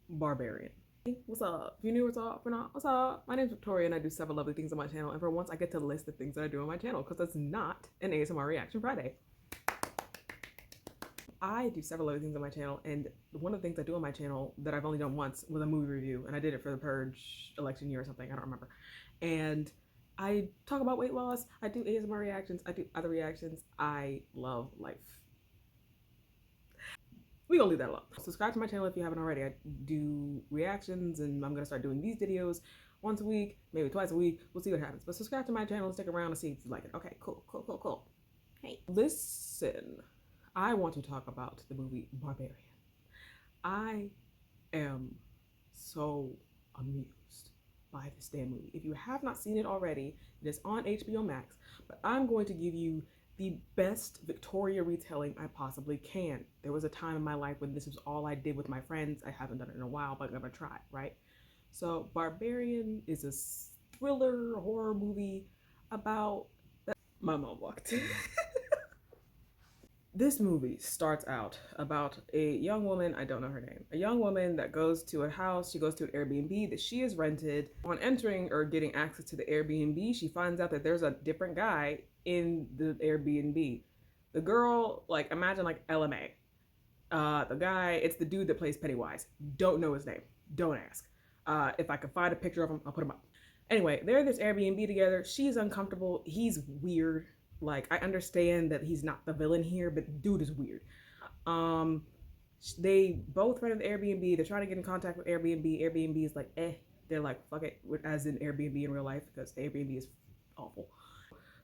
Barbarian. Hey, what's up? If you're new, what's up? If you're not, what's up? My name's Victoria and I do several lovely things on my channel. And for once, I get to list the things that I do on my channel because it's not an ASMR Reaction Friday. I do several other things on my channel, and one of the things I do on my channel that I've only done once was a movie review, and I did it for the Purge election year or something, I don't remember. And I talk about weight loss, I do ASMR reactions, I do other reactions. I love life. We gonna leave that alone. Subscribe to my channel if you haven't already. I do reactions, and I'm gonna start doing these videos once a week, maybe twice a week. We'll see what happens. But subscribe to my channel and stick around and see if you like it. Okay, cool, cool, cool, cool. Hey, listen, I want to talk about the movie Barbarian. I am so amused by this damn movie. If you have not seen it already, it is on HBO Max, but I'm going to give you the best Victoria retelling I possibly can. There was a time in my life when this was all I did with my friends. I haven't done it in a while, but I'm gonna try, right? So Barbarian is a thriller horror movie about my mom walked. This movie starts out about a young woman, I don't know her name, a young woman that goes to a house, she goes to an Airbnb that she has rented. On entering or getting access to the Airbnb, she finds out that there's a different guy in the Airbnb. The girl, like, imagine like LMA. The guy, it's the dude that plays Pennywise. Don't know his name. Don't ask. If I can find a picture of him, I'll put him up. Anyway, they're in this Airbnb together. She's uncomfortable. He's weird. Like, I understand that he's not the villain here, but dude is weird. They both rent an Airbnb. They're trying to get in contact with Airbnb. Airbnb is like, eh. They're like, fuck it, as in Airbnb in real life, because Airbnb is awful.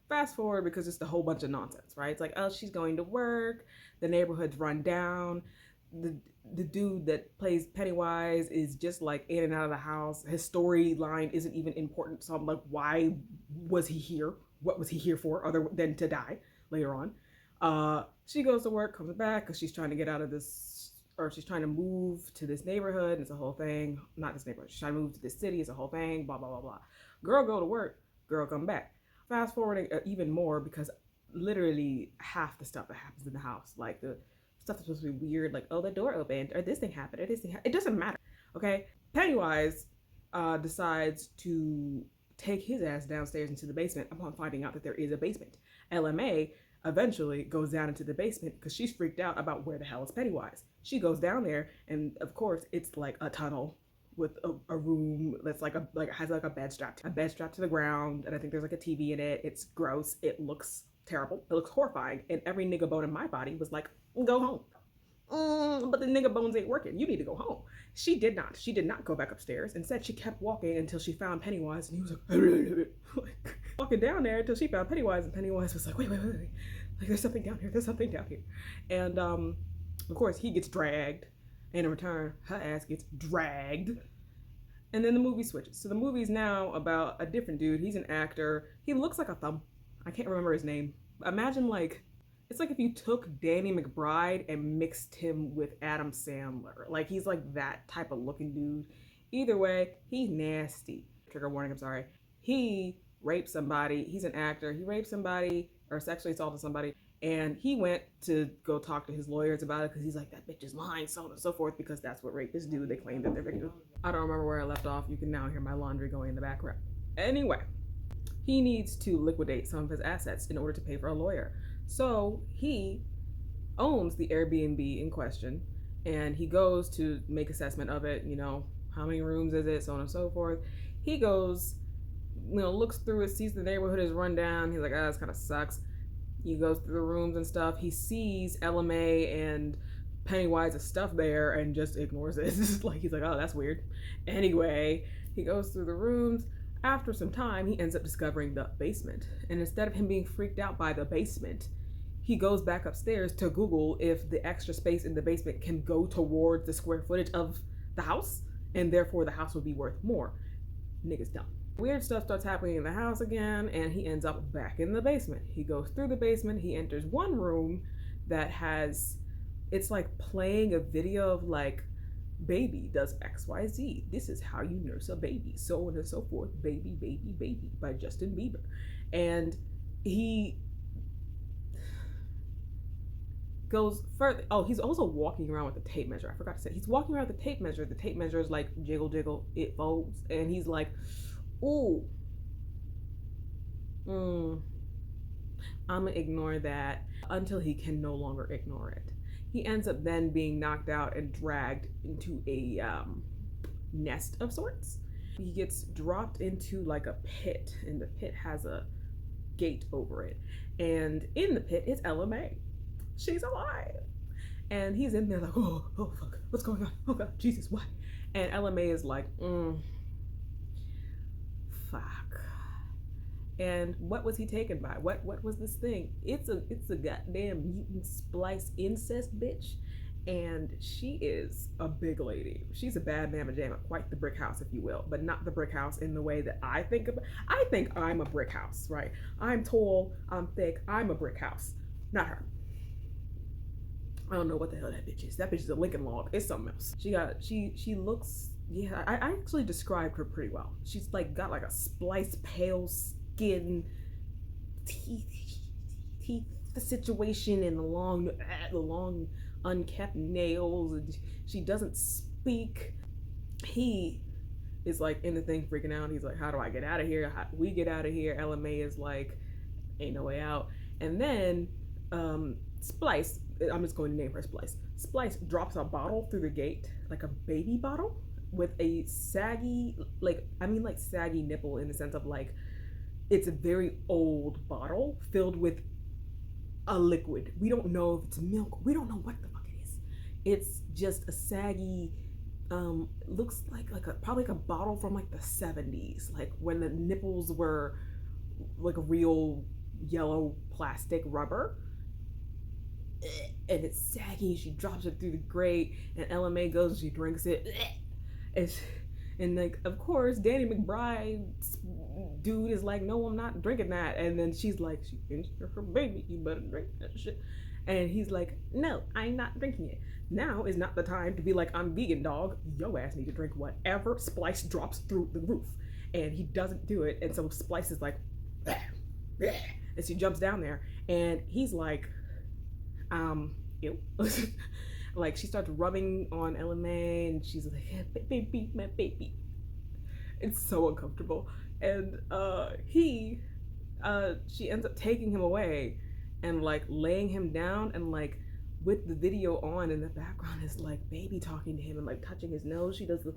Fast forward, because it's a whole bunch of nonsense, right? It's like, oh, she's going to work. The neighborhood's run down. The dude that plays Pennywise is just like in and out of the house. His storyline isn't even important. So I'm like, why was he here? What was he here for other than to die later on? She goes to work, comes back because she's trying to get out of this, or she's trying to move to this neighborhood. It's a whole thing. Not this neighborhood. She's trying to move to this city. It's a whole thing. Blah, blah, blah, blah. Girl go to work. Girl come back. Fast forwarding even more, because literally half the stuff that happens in the house, like the stuff that's supposed to be weird, like, oh, the door opened, or this thing happened, or this thing happened. It doesn't matter, okay? Pennywise decides to take his ass downstairs into the basement upon finding out that there is a basement. LMA eventually goes down into the basement because she's freaked out about where the hell is Pennywise. She goes down there, and of course, it's like a tunnel with a room that's has a bed strapped to the ground, and I think there's like a TV in it. It's gross. It looks terrible. It looks horrifying, and every nigga bone in my body was like, go home. But the nigga bones ain't working. You need to go home. She did not. She did not go back upstairs. Instead, she kept walking until she found Pennywise, and he was like, walking down there until she found Pennywise, and Pennywise was like, wait. Like, there's something down here. There's something down here. And of course, he gets dragged. And in return, her ass gets dragged. And then the movie switches. So the movie's now about a different dude. He's an actor. He looks like a thumb. I can't remember his name. Imagine, like, it's like if you took Danny McBride and mixed him with Adam Sandler. Like, he's like that type of looking dude. Either way, he's nasty. Trigger warning, I'm sorry. He raped somebody. He's an actor. He raped somebody or sexually assaulted somebody. And he went to go talk to his lawyers about it because he's like, that bitch is lying, so on and so forth, because that's what rapists do. They claim that they're victims. I don't remember where I left off. You can now hear my laundry going in the background. Anyway, he needs to liquidate some of his assets in order to pay for a lawyer. So he owns the Airbnb in question, and he goes to make assessment of it. You know, how many rooms is it, so on and so forth. He goes, you know, looks through it, sees the neighborhood is run down. He's like, ah, this kind of sucks. He goes through the rooms and stuff. He sees LMA and Pennywise's stuff there and just ignores it. Like, he's like, oh, that's weird. Anyway, he goes through the rooms. After some time, he ends up discovering the basement. And instead of him being freaked out by the basement, he goes back upstairs to Google if the extra space in the basement can go towards the square footage of the house, and therefore the house would be worth more. Nigga's dumb. Weird stuff starts happening in the house again, and he ends up back in the basement. He goes through the basement. He enters one room that has, it's like playing a video of like, baby does XYZ. This is how you nurse a baby, so on and so forth. Baby, baby, baby by Justin Bieber.. And he, it's like playing a video of like, baby does XYZ. This is how you nurse a baby, so on and so forth. Baby, baby, baby by Justin Bieber. And he, goes further. Oh, he's also walking around with a tape measure. I forgot to say, he's walking around with the tape measure. The tape measure is like jiggle, jiggle, it folds, and he's like, "Ooh, mm, I'm gonna ignore that," until he can no longer ignore it. He ends up then being knocked out and dragged into a nest of sorts. He gets dropped into like a pit, and the pit has a gate over it. And in the pit is Ella May. She's alive. And he's in there like, oh, fuck, what's going on? Oh God, Jesus, what? And Ella May is like, fuck. And what was he taken by? What was this thing? It's a goddamn mutant splice incest bitch. And she is a big lady. She's a bad mamma jamma, quite the brick house, if you will, but not the brick house in the way that I think of. I think I'm a brick house, right? I'm tall, I'm thick, I'm a brick house, not her. I don't know what the hell that bitch is. That bitch is a Lincoln log. It's something else. She looks, yeah, I actually described her pretty well. She's like got like a spliced pale skin, teeth situation, and the long unkept nails, and she doesn't speak. He is like in the thing freaking out. He's like, how do I get out of here? How do we get out of here? Ella May is like, ain't no way out. And then Splice, I'm just going to name her Splice. Splice drops a bottle through the gate, like a baby bottle with a saggy, like saggy nipple, in the sense of like, it's a very old bottle filled with a liquid. We don't know if it's milk. We don't know what the fuck it is. It's just a saggy, looks like probably like a bottle from like the 70s, like when the nipples were like a real yellow plastic rubber. And it's saggy. She drops it through the grate, and Ella May goes and she drinks it. And like, of course, Danny McBride's dude is like, no, I'm not drinking that. And then she's like, she finished her baby, you better drink that shit. And he's like, no, I'm not drinking it. Now is not the time to be like, I'm vegan, dog. Yo ass need to drink whatever Splice drops through the roof. And he doesn't do it. And so Splice is like, bleh, bleh. And she jumps down there, and he's like, ew. Like, she starts rubbing on Ella May, and she's like, hey, baby, my baby. It's so uncomfortable. And she ends up taking him away and like laying him down, and like with the video on in the background is like baby talking to him and like touching his nose. She does the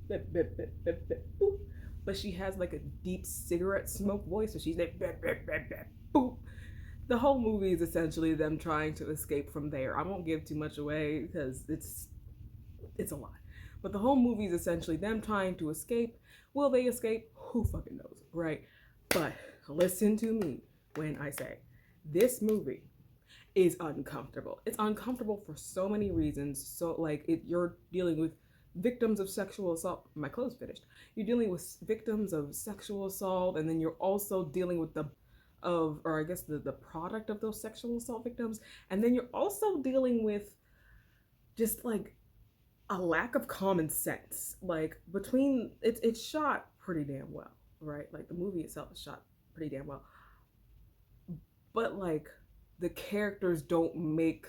bip, bip, bip, bip, bip, boop. But she has like a deep cigarette smoke voice, so she's like bip, bip, bip, bip, boop. The whole movie is essentially them trying to escape from there. I won't give too much away because it's a lot. But the whole movie is essentially them trying to escape. Will they escape? Who fucking knows, right? But listen to me when I say this movie is uncomfortable. It's uncomfortable for so many reasons. So like, you're dealing with victims of sexual assault. My clothes finished. You're dealing with victims of sexual assault, and then you're also dealing with the product of those sexual assault victims. And then you're also dealing with just like a lack of common sense. Like, between it's shot pretty damn well, right? Like, the movie itself is shot pretty damn well. But like, the characters don't make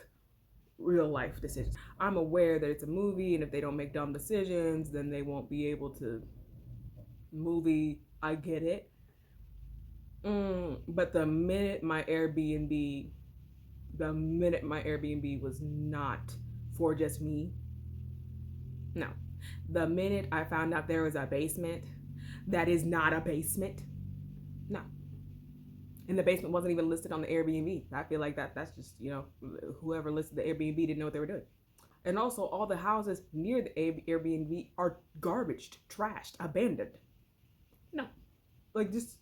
real life decisions. I'm aware that it's a movie, and if they don't make dumb decisions, then they won't be able to movie. I get it. But the minute my Airbnb was not for just me, no. The minute I found out there was a basement that is not a basement, no. And the basement wasn't even listed on the Airbnb. I feel like that's just, whoever listed the Airbnb didn't know what they were doing. And also, all the houses near the Airbnb are garbaged, trashed, abandoned. No. Like, just,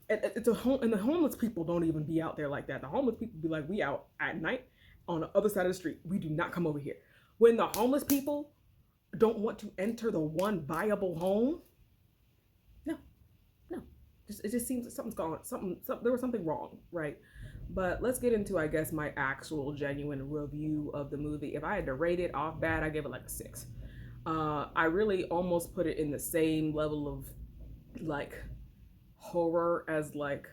it's a home, and the homeless people don't even be out there like that. The homeless people be like, we out at night on the other side of the street. We do not come over here. When the homeless people don't want to enter the one viable home, no. It just seems that something's gone. There was something wrong, right? But let's get into, I guess, my actual genuine review of the movie. If I had to rate it off bad, I give it like a 6. I really almost put it in the same level of like horror as like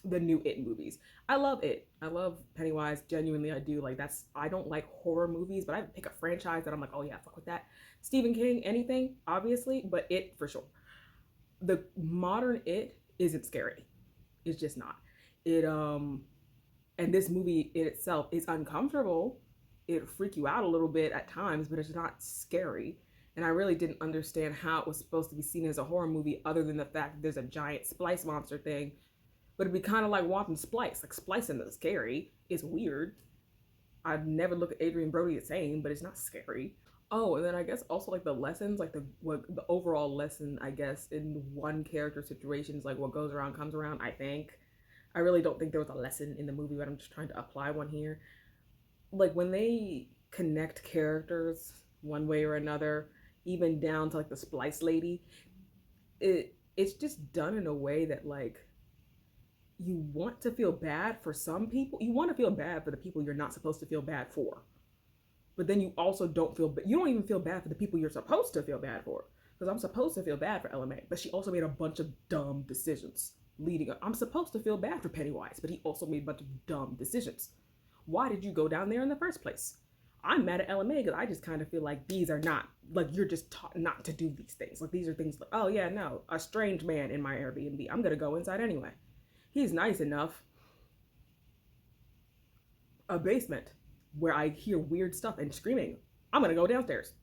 the new It movies. I love It. I love Pennywise. Genuinely, I do. Like, I don't like horror movies, but I pick a franchise that I'm like, oh yeah, fuck with that. Stephen King, anything, obviously, but It for sure. The modern It isn't scary. It's just not. It and this movie in itself is uncomfortable. It'll freak you out a little bit at times, but it's not scary. And I really didn't understand how it was supposed to be seen as a horror movie other than the fact that there's a giant splice monster thing. But it'd be kind of like watching Splice. Like, splicing is scary. It's weird. I'd never look at Adrian Brody the same, but it's not scary. Oh, and then I guess also like the lessons, like the overall lesson, I guess, in one character situations, like what goes around comes around, I think. I really don't think there was a lesson in the movie, but I'm just trying to apply one here. Like, when they connect characters one way or another, even down to like the Splice lady, it's just done in a way that, like, you want to feel bad for some people. You want to feel bad for the people you're not supposed to feel bad for. But then you also you don't even feel bad for the people you're supposed to feel bad for. Because I'm supposed to feel bad for LMA, but she also made a bunch of dumb decisions leading up. I'm supposed to feel bad for Pennywise, but he also made a bunch of dumb decisions. Why did you go down there in the first place? I'm mad at LMA because I just kind of feel like these are not, like, you're just taught not to do these things. Like, these are things like, oh yeah, no, a strange man in my Airbnb. I'm going to go inside anyway. He's nice enough. A basement where I hear weird stuff and screaming. I'm going to go downstairs.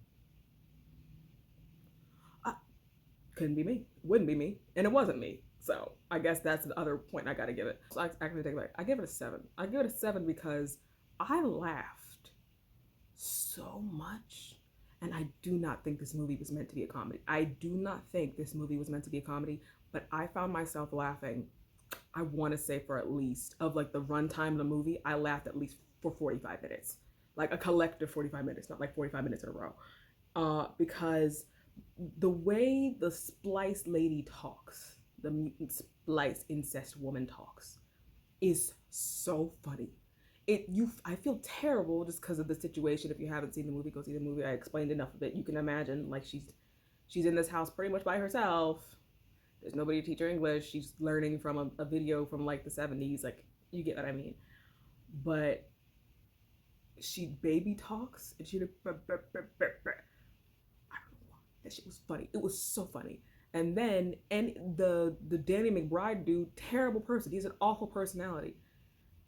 Couldn't be me. Wouldn't be me. And it wasn't me. So I guess that's the other point I got to give it. So I actually take it back. I give it a 7. I give it a 7 because I laughed so much. And I do not think this movie was meant to be a comedy. I do not think this movie was meant to be a comedy, but I found myself laughing, I want to say, for at least, of like the runtime of the movie, I laughed at least for 45 minutes. Like a collective 45 minutes, not like 45 minutes in a row. Because the way the Splice lady talks, the mutant Splice incest woman talks, is so funny. I feel terrible just because of the situation. If you haven't seen the movie, go see the movie. I explained enough of it. You can imagine, like, she's in this house pretty much by herself. There's nobody to teach her English. She's learning from a video from like the 70s. Like, you get what I mean. But she baby talks and she, I don't know why. That shit was funny. It was so funny. And then, the Danny McBride dude, terrible person. He's an awful personality.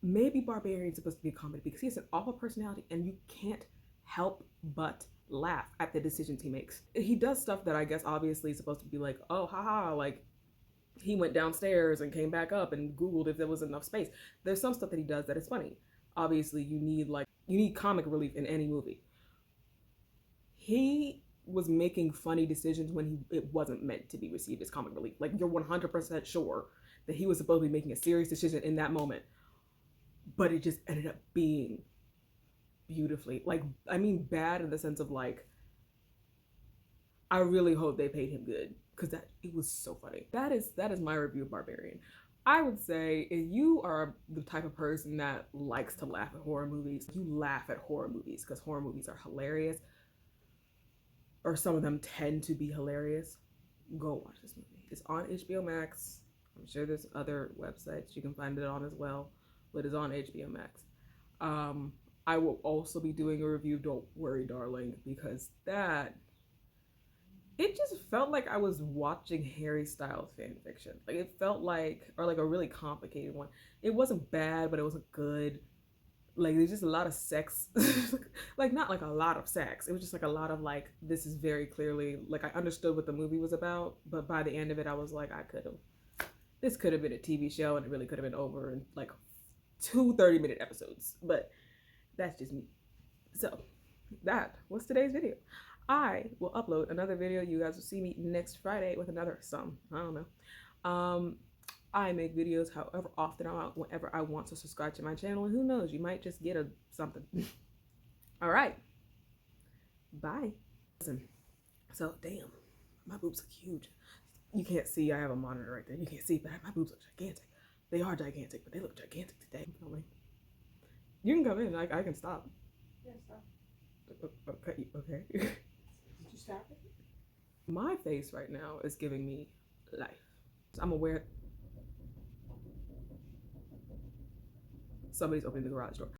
Maybe Barbarian's supposed to be a comedy because he has an awful personality and you can't help but laugh at the decisions he makes. He does stuff that I guess obviously is supposed to be like, oh, haha, like he went downstairs and came back up and Googled if there was enough space. There's some stuff that he does that is funny. Obviously, you need comic relief in any movie. He was making funny decisions when it wasn't meant to be received as comic relief. Like, you're 100% sure that he was supposed to be making a serious decision in that moment, but it just ended up being beautifully, like, I mean, bad in the sense of like, I really hope they paid him good because it was so funny. That is my review of Barbarian. I would say if you are the type of person that likes to laugh at horror movies, you laugh at horror movies because horror movies are hilarious, or some of them tend to be hilarious, go watch this movie. It's on HBO Max. I'm sure there's other websites you can find it on as well, but it's on HBO Max. I will also be doing a review of Don't Worry, Darling, because it just felt like I was watching Harry Styles fan fiction. Like, it felt like, or like a really complicated one. It wasn't bad, but it wasn't good. Like, there's just a lot of sex. Like, not like a lot of sex. It was just like a lot of like, this is very clearly, like, I understood what the movie was about, but by the end of it, I was like, this could have been a TV show and it really could have been over in like 2 30-minute episodes. But that's just me. So that was today's video. I will upload another video. You guys will see me next Friday with another I don't know. I make videos however often I want, whenever I want, to subscribe to my channel, and who knows, you might just get something. All right. Bye. Listen. So, damn, my boobs look huge. You can't see, I have a monitor right there. You can't see, but my boobs look gigantic. They are gigantic, but they look gigantic today. You can come in, I can stop. Yeah, stop. Okay. Did you stop it? My face right now is giving me life. I'm aware somebody's opening the garage door.